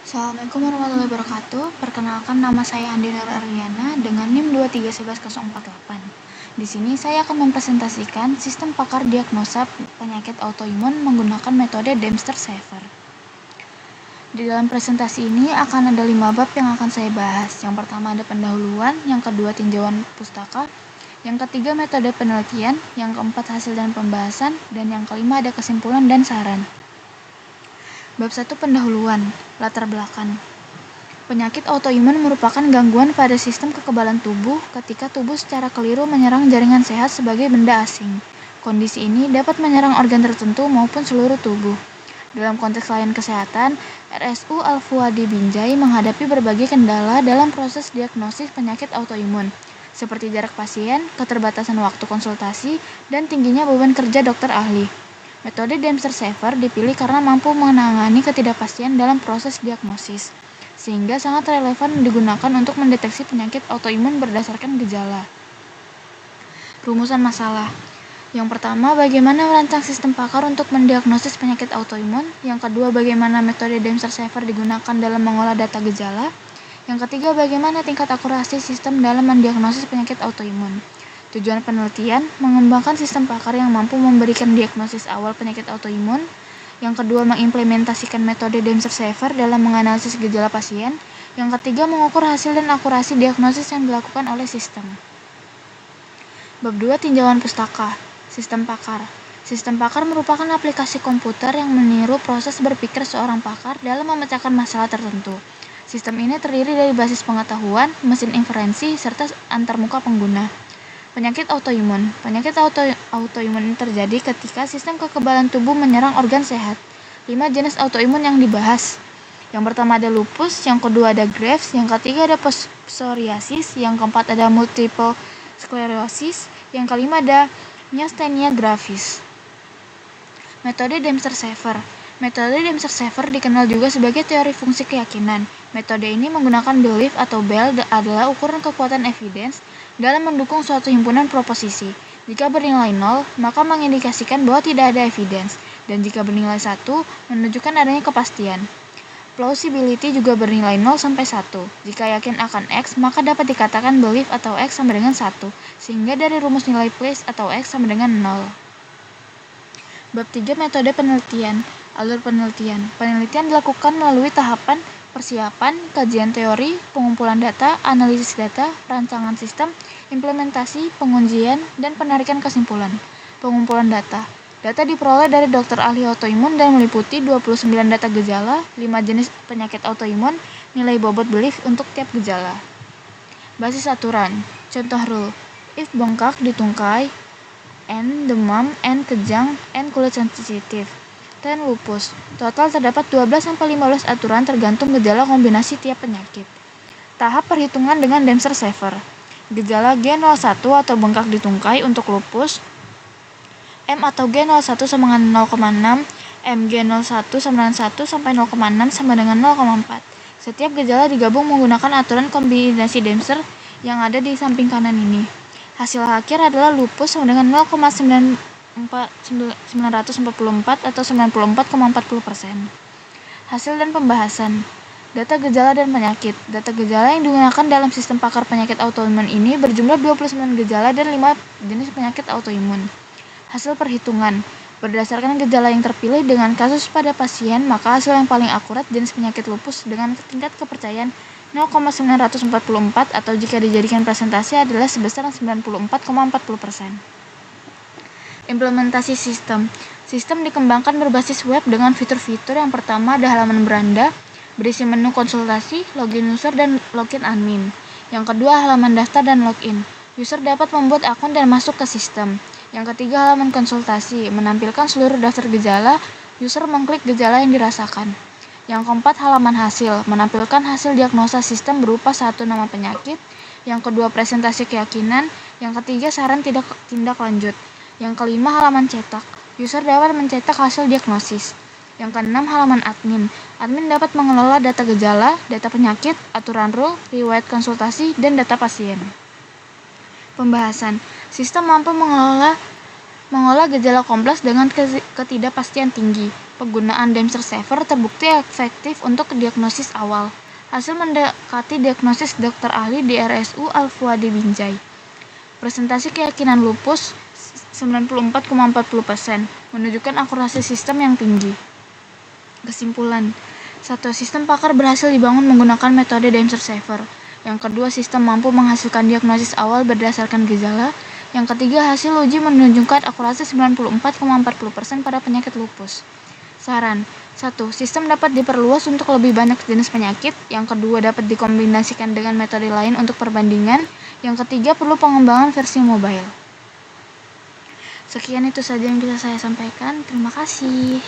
Assalamualaikum warahmatullahi wabarakatuh. Perkenalkan, nama saya Andi Aryana dengan NIM 2311048. Di sini saya akan mempresentasikan sistem pakar diagnosa penyakit autoimun menggunakan metode Dempster-Shaver. Di dalam presentasi ini akan ada 5 bab yang akan saya bahas. Yang pertama ada pendahuluan, yang kedua tinjauan pustaka, yang ketiga metode penelitian, yang keempat hasil dan pembahasan, dan yang kelima ada kesimpulan dan saran. Bab 1 pendahuluan, latar belakang. Penyakit autoimun merupakan gangguan pada sistem kekebalan tubuh ketika tubuh secara keliru menyerang jaringan sehat sebagai benda asing. Kondisi ini dapat menyerang organ tertentu maupun seluruh tubuh. Dalam konteks layanan kesehatan, RSU Al-Fuadi Binjai menghadapi berbagai kendala dalam proses diagnosis penyakit autoimun, seperti jarak pasien, keterbatasan waktu konsultasi, dan tingginya beban kerja dokter ahli. Metode Dempster-Shaver dipilih karena mampu menangani ketidakpastian dalam proses diagnosis, sehingga sangat relevan digunakan untuk mendeteksi penyakit autoimun berdasarkan gejala. Rumusan masalah. Yang pertama, bagaimana merancang sistem pakar untuk mendiagnosis penyakit autoimun. Yang kedua, bagaimana metode Dempster-Shaver digunakan dalam mengolah data gejala. Yang ketiga, bagaimana tingkat akurasi sistem dalam mendiagnosis penyakit autoimun. Tujuan penelitian, mengembangkan sistem pakar yang mampu memberikan diagnosis awal penyakit autoimun. Yang kedua, mengimplementasikan metode Dempster-Shaver dalam menganalisis gejala pasien. Yang ketiga, mengukur hasil dan akurasi diagnosis yang dilakukan oleh sistem. Bab 2 tinjauan pustaka. Sistem pakar. Sistem pakar merupakan aplikasi komputer yang meniru proses berpikir seorang pakar dalam memecahkan masalah tertentu. Sistem ini terdiri dari basis pengetahuan, mesin inferensi, serta antarmuka pengguna. Penyakit autoimun. Penyakit autoimun terjadi ketika sistem kekebalan tubuh menyerang organ sehat. 5 jenis autoimun yang dibahas. Yang pertama ada lupus, yang kedua ada Graves, yang ketiga ada psoriasis, yang keempat ada multiple sclerosis, yang kelima ada myasthenia gravis. Metode Dempster-Shaver. Metode Dempster-Shaver dikenal juga sebagai teori fungsi keyakinan. Metode ini menggunakan belief atau BEL adalah ukuran kekuatan evidence dalam mendukung suatu himpunan proposisi. Jika bernilai 0, maka mengindikasikan bahwa tidak ada evidence, dan jika bernilai 1, menunjukkan adanya kepastian. Plausibility juga bernilai 0 sampai 1. Jika yakin akan X, maka dapat dikatakan belief atau X sama dengan 1, sehingga dari rumus nilai place atau X sama dengan 0. Bab 3 metode penelitian. Alur penelitian. Penelitian dilakukan melalui tahapan persiapan, kajian teori, pengumpulan data, analisis data, rancangan sistem, implementasi, pengujian, dan penarikan kesimpulan. Pengumpulan data. Data diperoleh dari dokter ahli autoimun dan meliputi 29 data gejala, 5 jenis penyakit autoimun, nilai bobot belief untuk tiap gejala. Basis aturan. Contoh rule. If bengkak ditungkai, N demam, N kejang, N kulit sensitif. 10 lupus. Total terdapat 12-15 aturan tergantung gejala kombinasi tiap penyakit. Tahap perhitungan dengan Dempster-Shaver. Gejala G01 atau bengkak ditungkai untuk lupus, M atau G01 sama dengan 0,6, MG01 sama dengan 1 sampai 0,6 sama dengan 0,4. Setiap gejala digabung menggunakan aturan kombinasi Dempster yang ada di samping kanan ini. Hasil akhir adalah lupus sama dengan 0,944 atau 94,40%. Hasil dan pembahasan. Data gejala dan penyakit. Data gejala yang digunakan dalam sistem pakar penyakit autoimun ini berjumlah 29 gejala dan 5 jenis penyakit autoimun. Hasil perhitungan. Berdasarkan gejala yang terpilih dengan kasus pada pasien, maka hasil yang paling akurat jenis penyakit lupus dengan tingkat kepercayaan 0,944 atau jika dijadikan presentasi adalah sebesar 94,40%. Implementasi sistem. Sistem dikembangkan berbasis web dengan fitur-fitur yang pertama ada halaman beranda, berisi menu konsultasi, login user, dan login admin. Yang kedua halaman daftar dan login. User dapat membuat akun dan masuk ke sistem. Yang ketiga halaman konsultasi, menampilkan seluruh daftar gejala, user mengklik gejala yang dirasakan. Yang keempat halaman hasil, menampilkan hasil diagnosa sistem berupa 1 nama penyakit. Yang kedua presentasi keyakinan. Yang ketiga saran tindak lanjut. Yang kelima halaman cetak, user dapat mencetak hasil diagnosis. Yang keenam halaman admin, admin dapat mengelola data gejala, data penyakit, aturan rule, riwayat konsultasi, dan data pasien. Pembahasan, sistem mampu Mengolah gejala kompleks dengan ketidakpastian tinggi. Penggunaan Dempster Saver terbukti efektif untuk diagnosis awal. Hasil mendekati diagnosis dokter ahli di RSU Al-Fuadi Binjai. Presentasi keyakinan lupus 94,40% menunjukkan akurasi sistem yang tinggi. Kesimpulan, 1. Sistem pakar berhasil dibangun menggunakan metode Dempster Saver. Yang kedua, sistem mampu menghasilkan diagnosis awal berdasarkan gejala. Yang ketiga, hasil uji menunjukkan akurasi 94,40% pada penyakit lupus. Saran, 1. Sistem dapat diperluas untuk lebih banyak jenis penyakit. Yang kedua, dapat dikombinasikan dengan metode lain untuk perbandingan. Yang ketiga, perlu pengembangan versi mobile. Sekian itu saja yang bisa saya sampaikan. Terima kasih.